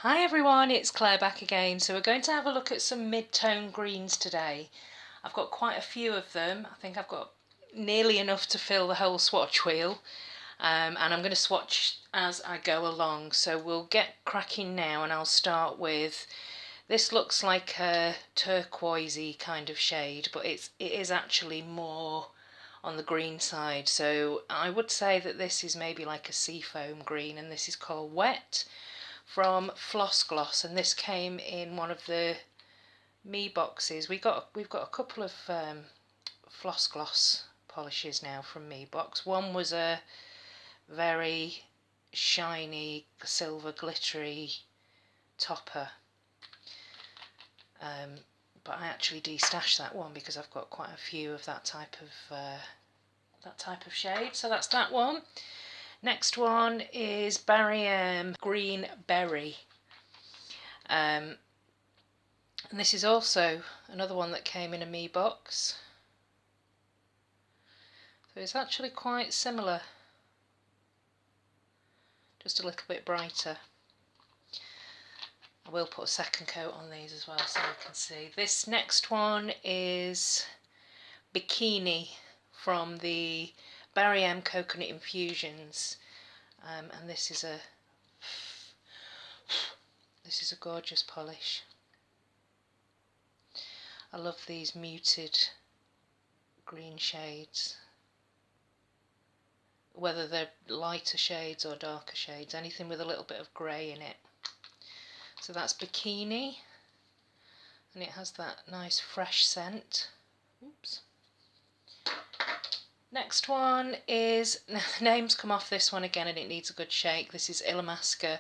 Hi everyone, it's Claire back again. So we're going to have a look at some mid-tone greens today. I've got quite a few of them. I think I've got nearly enough to fill the whole swatch wheel. And I'm going to swatch as I go along. So we'll get cracking now, and I'll start with, this looks like a turquoisey kind of shade, but it is actually more on the green side. So I would say that this is maybe like a seafoam green, and this is called Wet from Floss Gloss, and this came in one of the me boxes. We've got a couple of Floss Gloss polishes now from me box. One was a very shiny silver glittery topper, but I actually destashed that one because I've got quite a few of that type of shade. So that's that one. Next one is Green Berry. And this is also another one that came in a me box. So it's actually quite similar, just a little bit brighter. I will put a second coat on these as well so you can see. This next one is Bikini from the Barry M Coconut Infusions, and this is a gorgeous polish. I love these muted green shades, whether they're lighter shades or darker shades, anything with a little bit of grey in it. So that's Bikini, and it has that nice fresh scent. Oops. Next one is, the name's come off this one again and it needs a good shake. This is Illamasqua.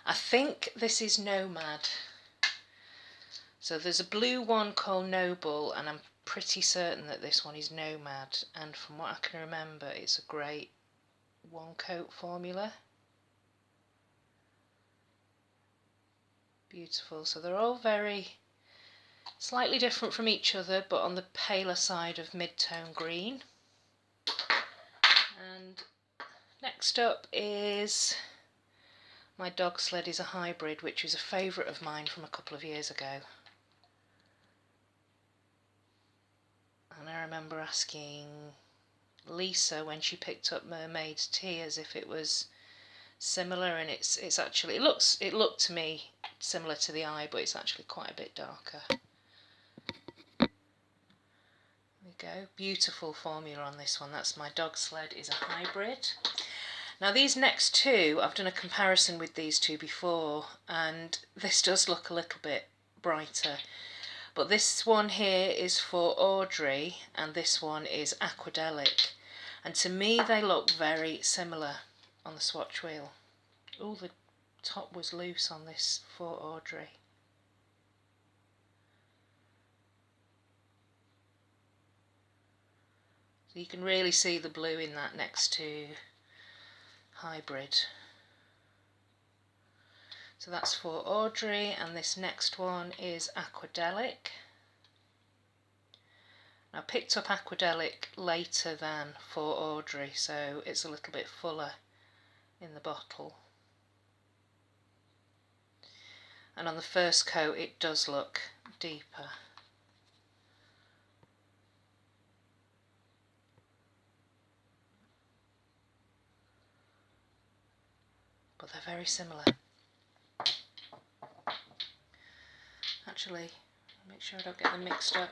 I think this is Nomad. So there's a blue one called Noble, and I'm pretty certain that this one is Nomad, and from what I can remember it's a great one coat formula. Beautiful. So they're all very slightly different from each other, but on the paler side of mid-tone green. And next up is my Dog Sled is a hybrid, which was a favourite of mine from a couple of years ago. And I remember asking Lisa when she picked up Mermaid's Tears if it was similar, and it's actually, it looked to me similar to the eye, but it's actually quite a bit darker. There we go, beautiful formula on this one. That's my Dog Sled is a hybrid. Now these next two, I've done a comparison with these two before, and this does look a little bit brighter. But this one here is for Audrey, and this one is Aquadelic. And to me they look very similar on the swatch wheel. Oh, the top was loose on this for Audrey. So you can really see the blue in that next to hybrid. So that's for Audrey, and this next one is Aquadelic. I picked up Aquadelic later than for Audrey, so it's a little bit fuller in the bottle. And on the first coat it does look deeper. But they're very similar. Actually, make sure I don't get them mixed up.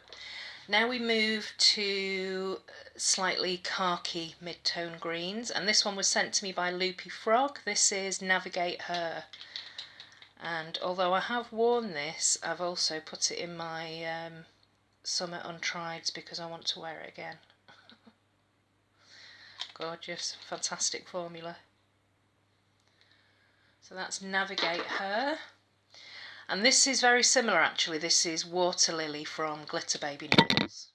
Now we move to slightly khaki mid-tone greens, and this one was sent to me by Loopy Frog. This is Navigate Her, and although I have worn this, I've also put it in my summer untrieds because I want to wear it again. Gorgeous, fantastic formula. So that's Navigate Her. And this is very similar actually. This is Water Lily from Glitter Baby Noodles.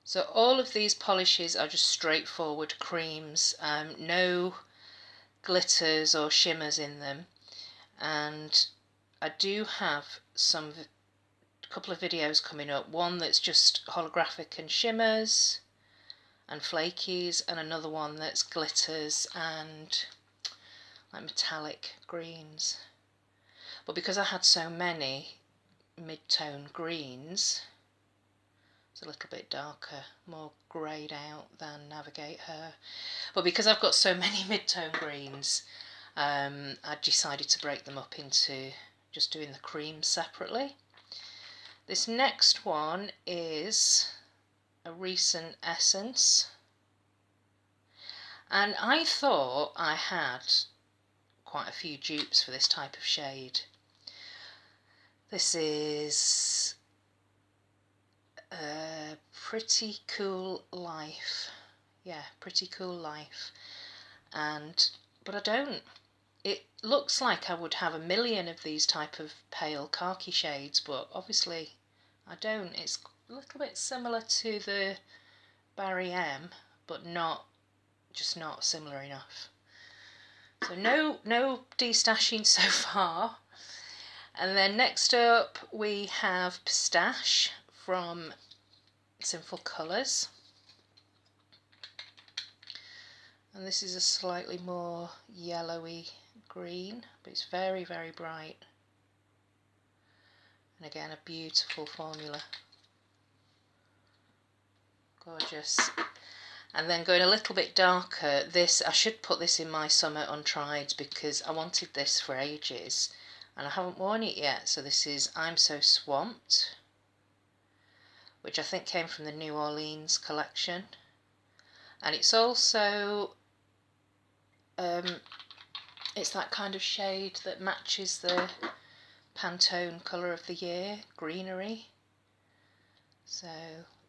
So all of these polishes are just straightforward creams, no glitters or shimmers in them. And I do have a couple of videos coming up, one that's just holographic and shimmers and flakies, and another one that's glitters and like metallic greens. But because I had so many mid-tone greens, it's a little bit darker, more greyed out than Navigator. But because I've got so many mid-tone greens, I decided to break them up into just doing the creams separately. This next one is a recent essence, and I thought I had quite a few dupes for this type of shade. This is Pretty Cool Life. Yeah, Pretty Cool Life. But I don't. It looks like I would have a million of these type of pale khaki shades, but obviously I don't. It's a little bit similar to the Barry M, but just not similar enough. So no destashing so far. And then next up we have Pistache from Sinful Colours. And this is a slightly more yellowy green, but it's very, very bright. And again, a beautiful formula. Gorgeous. And then going a little bit darker, I should put this in my summer untried because I wanted this for ages and I haven't worn it yet. So this is I'm So Swamped, which I think came from the New Orleans collection. And it's also it's that kind of shade that matches the Pantone colour of the year, greenery. So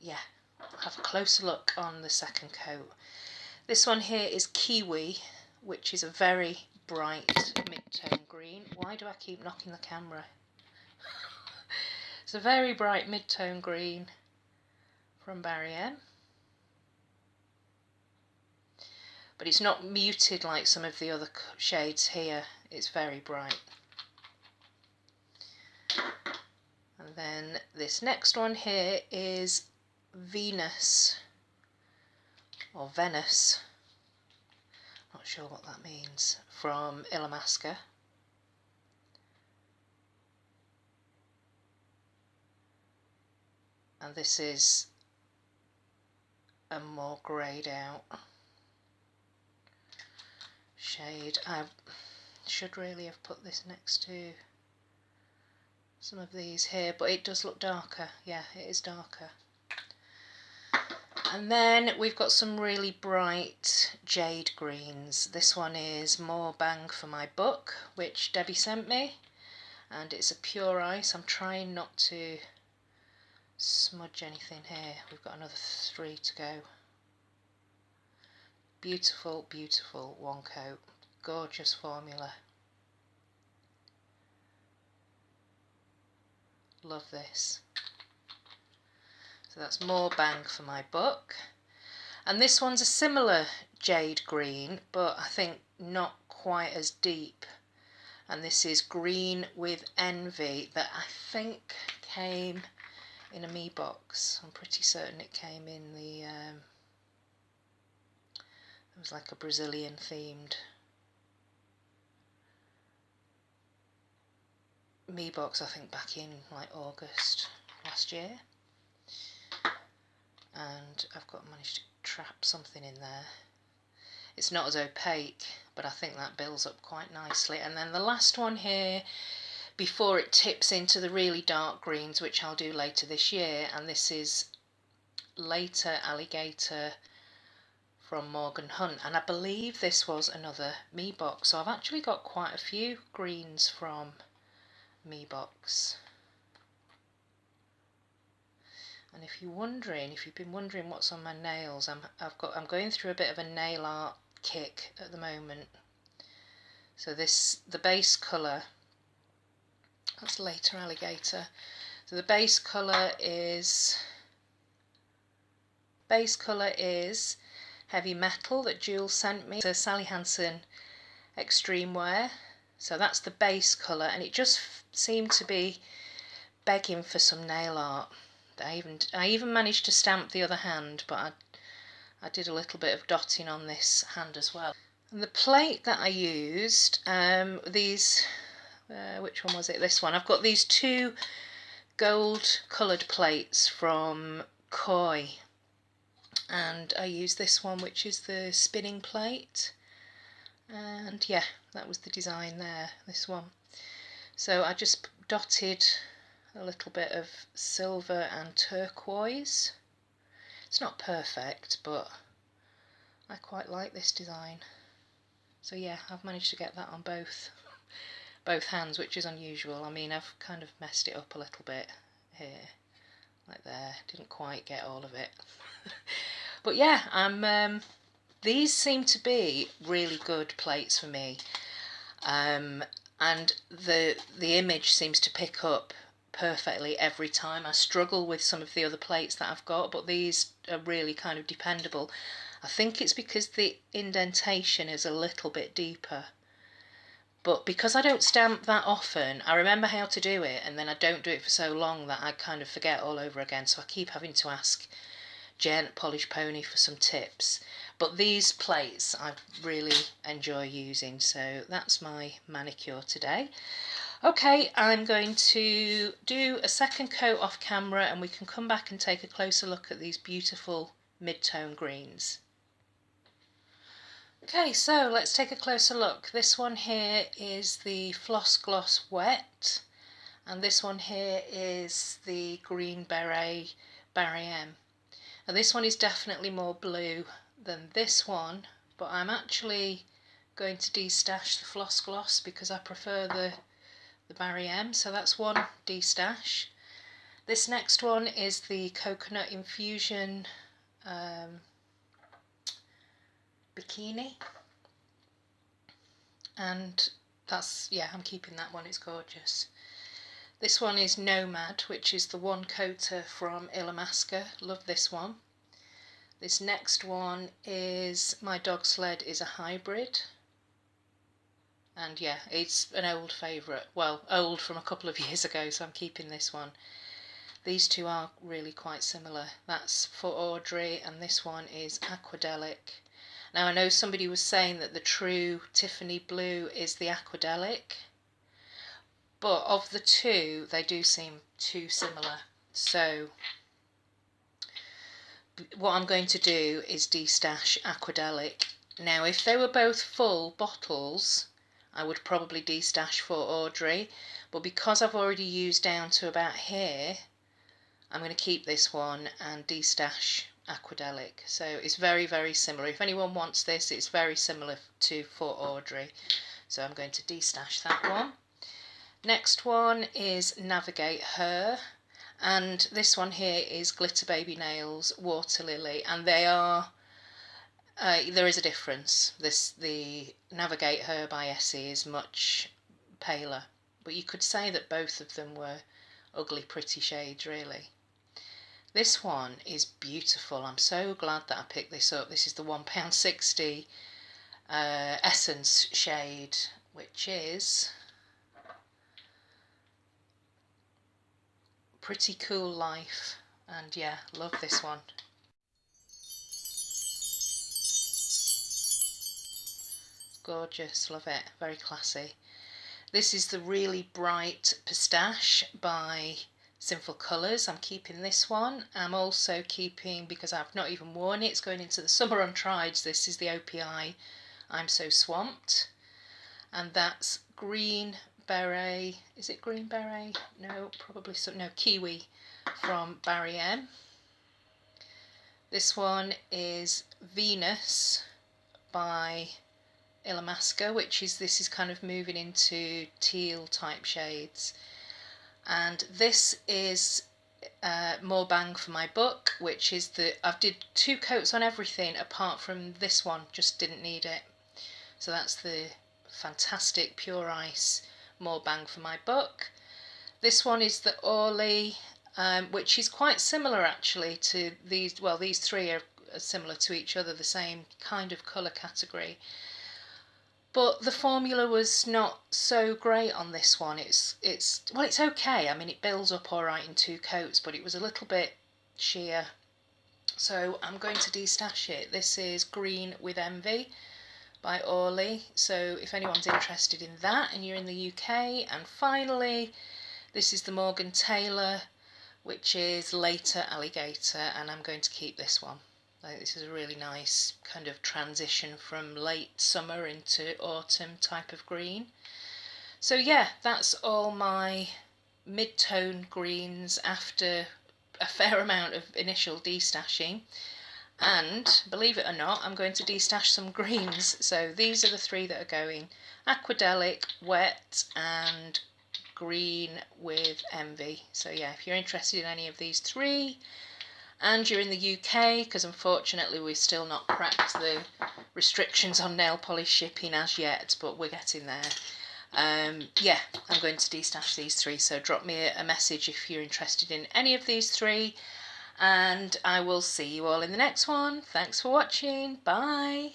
yeah, I'll have a closer look on the second coat. This one here is Kiwi, which is a very bright mid-tone green. Why do I keep knocking the camera? It's a very bright mid-tone green from Barry M. But it's not muted like some of the other shades here. It's very bright. And then this next one here is Venus, or Venice, not sure what that means, from Illamasqua. And this is a more greyed out shade. I should really have put this next to some of these here, but it does look darker. Yeah, it is darker. And then we've got some really bright Jade Greens. This one is More Bang for My Buck, which Debbie sent me, and it's a pure ice. I'm trying not to smudge anything here. We've got another 3 to go. Beautiful, beautiful one coat. Gorgeous formula. Love this. So that's More Bang for My Buck. And this one's a similar jade green, but I think not quite as deep. And this is Green with Envy, that I think came in a me box. I'm pretty certain it came in the it was like a Brazilian themed me box, I think back in like August last year. And I've managed to trap something in there. It's not as opaque, but I think that builds up quite nicely. And then the last one here, before it tips into the really dark greens, which I'll do later this year, and this is Later Alligator from Morgan Hunt, and I believe this was another me box, so I've actually got quite a few greens from me box. And if you've been wondering what's on my nails, I'm going through a bit of a nail art kick at the moment. So the base colour, that's Later Alligator. So the base colour is Heavy Metal that Jules sent me. So Sally Hansen Extreme Wear. So that's the base colour, and it just seemed to be begging for some nail art. I even managed to stamp the other hand, but I did a little bit of dotting on this hand as well. And the plate that I used, these, which one was it? This one. I've got these two gold coloured plates from Koi, and I used this one, which is the spinning plate. And yeah, that was the design there, this one. So I just dotted a little bit of silver and turquoise. It's not perfect, but I quite like this design. So yeah, I've managed to get that on both hands, which is unusual. I mean, I've kind of messed it up a little bit here, like there. Didn't quite get all of it. But yeah, these seem to be really good plates for me. And the image seems to pick up perfectly every time. I struggle with some of the other plates that I've got, but these are really kind of dependable. I think it's because the indentation is a little bit deeper. But because I don't stamp that often, I remember how to do it, and then I don't do it for so long that I kind of forget all over again. So I keep having to ask Jen at Polish Pony for some tips. But these plates I really enjoy using, so that's my manicure today. Okay, I'm going to do a second coat off camera and we can come back and take a closer look at these beautiful mid-tone greens. Okay, so let's take a closer look. This one here is the Floss Gloss Wet, and this one here is the Green Beret Barry M. Now this one is definitely more blue than this one, but I'm actually going to destash the Floss Gloss because I prefer the Barry M, so that's one destash. This next one is the Coconut Infusion Bikini, and that's, yeah, I'm keeping that one, it's gorgeous. This one is Nomad, which is the one coater from Illamasqua. Love this one. This next one is my Dog Sled is a hybrid. And yeah, it's an old favourite. Well, old from a couple of years ago, so I'm keeping this one. These two are really quite similar. That's for Audrey, and this one is Aquadelic. Now I know somebody was saying that the true Tiffany blue is the Aquadelic, but of the two, they do seem too similar. So what I'm going to do is destash Aquadelic. Now if they were both full bottles, I would probably destash for Audrey, but because I've already used down to about here, I'm going to keep this one and destash Aquadelic. So it's very, very similar. If anyone wants this, it's very similar to for Audrey. So I'm going to destash that one. Next one is Navigate Her, and this one here is Glitter Baby Nails Water Lily, and they are there is a difference. The Navigate Her by Essie is much paler, but you could say that both of them were ugly pretty shades really. This one is beautiful. I'm so glad that I picked this up. This is the £1.60 Essence shade, which is Pretty Cool Life, and yeah, love this one. Gorgeous, love it, very classy. This is the really bright Pistache by Sinful Colours. I'm keeping this one. I'm also keeping, because I've not even worn it, it's going into the summer untrieds, this is the OPI I'm So Swamped, and that's Green Beret, is it Green Beret? No, probably so, no, Kiwi from Barry M. This one is Venus by Illamasqua, which is, this is kind of moving into teal type shades, and this is More Bang for My Buck, which is I've did 2 coats on everything apart from this one, just didn't need it. So that's the fantastic Pure Ice More Bang for My Buck. This one is the Orly, which is quite similar actually to these. Well, these three are similar to each other, the same kind of colour category. But the formula was not so great on this one. It's okay. I mean, it builds up all right in 2 coats, but it was a little bit sheer. So I'm going to destash it. This is Green with Envy by Orly. So if anyone's interested in that and you're in the UK. And finally, this is the Morgan Taylor, which is later Alligator, and I'm going to keep this one. I think this is a really nice kind of transition from late summer into autumn type of green. So yeah, that's all my mid-tone greens after a fair amount of initial destashing. And believe it or not, I'm going to destash some greens. So these are the three that are going: Aquadelic, Wet, and Green with Envy. So yeah, if you're interested in any of these three and you're in the UK, because unfortunately we've still not cracked the restrictions on nail polish shipping as yet, but we're getting there. Yeah, I'm going to destash these three, so drop me a message if you're interested in any of these three, and I will see you all in the next one. Thanks for watching. Bye.